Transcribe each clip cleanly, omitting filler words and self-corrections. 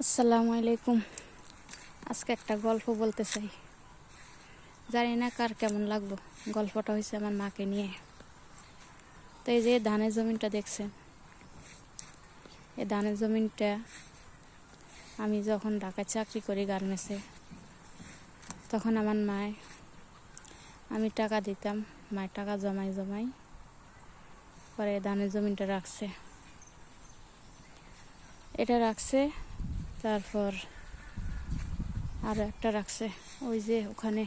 আসসালামু আলাইকুম। আজকে একটা গল্প বলতে চাই, জানি না কার কেমন লাগলো। গল্পটা হয়েছে আমার মাকে নিয়ে। তো এই যে ধানের জমিনটা দেখছেন, এই ধানের জমিনটা আমি যখন ঢাকায় চাকরি করি গার্মেন্টসে, তখন আমার মায়, আমি টাকা দিতাম, মায়ের টাকা জমাই পরে ধানের জমিনটা রাখছে, এটা রাখছে। তারপর আরও একটা রাখছে, ওই যে ওখানে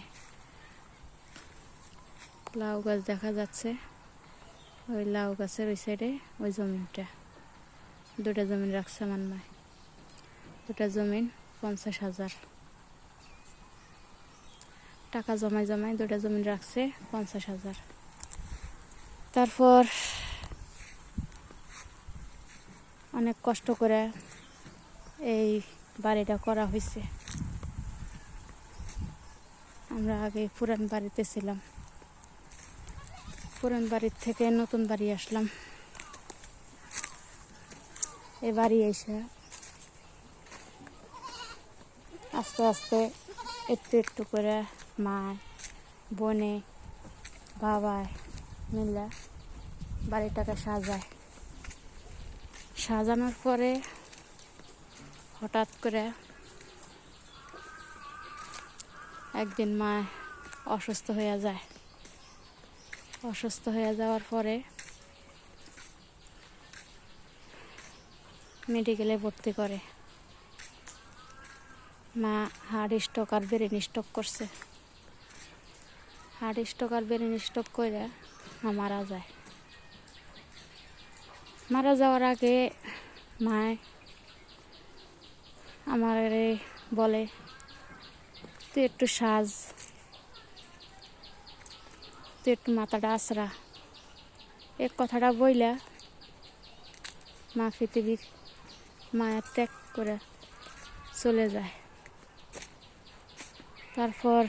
লাউ গাছ দেখা যাচ্ছে, ওই লাউ গাছের ওই সাইডে ওই জমিনটা, দুটা জমিন রাখছে আমার মায়। দুটা জমিন 50,000 টাকা জমাই দুটা জমিন রাখছে 50,000। তারপর অনেক কষ্ট করে এই বাড়িটা করা হয়েছে। আমরা আগে পুরান বাড়িতে ছিলাম, পুরান বাড়ির থেকে নতুন বাড়ি আসলাম। এই বাড়ি এসে আস্তে আস্তে একটু একটু করে মা, বোনে, বাবায় মিলে বাড়িটাকে সাজানোর পরে হঠাৎ করে একদিন মা অসুস্থ হয়ে যায়। অসুস্থ হয়ে যাওয়ার পরে মেডিকেলে ভর্তি করে। মা হার্ট স্ট্রোক আর ব্রেন স্ট্রোক করছে। হার্ট স্ট্রোক আর ব্রেন স্ট্রোক করে মা মারা যায়। মারা যাওয়ার আগে মায় আমার বলে, তুই একটু সাজ, তুই একটু মাথাটা আছড়া। এক কথাটা বইলা মা পৃথিবীর মায়ের ত্যাগ করে চলে যায়। তারপর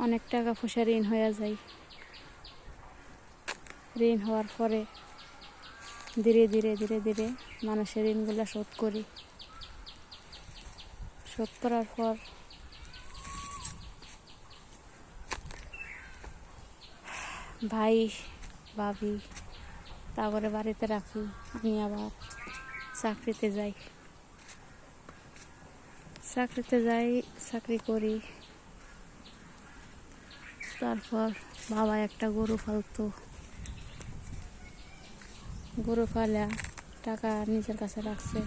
অনেক টাকা পয়সা ঋণ হয়ে যায়। ঋণ হওয়ার পরে ধীরে ধীরে মানুষের ঋণগুলো শোধ করি। শোধ করার পর ভাই ভাবি তারপরে বাড়িতে রাখি। আমি আবার চাকরিতে যাই, চাকরি করি। তারপর বাবা একটা গরু ফালতো, গরু ফালা টাকা নিজের কাছে রাখছে।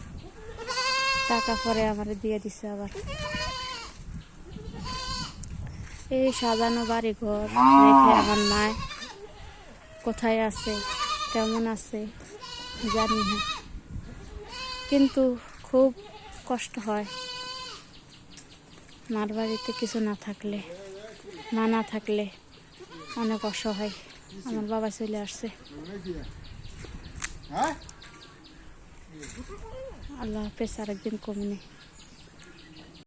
টাকা পরে আমার দিয়ে দিছে। আবার এই সাজানো বাড়ি ঘর রেখে আমার মায় কোথায় আছে, কেমন আছে জানি না, কিন্তু খুব কষ্ট হয় মার বাড়িতে কিছু না থাকলে, মা না থাকলে অনেক অসহায়। আমার বাবা চলে আসছে। আল্লাহ হাফেজ, আরেকদিন কমে।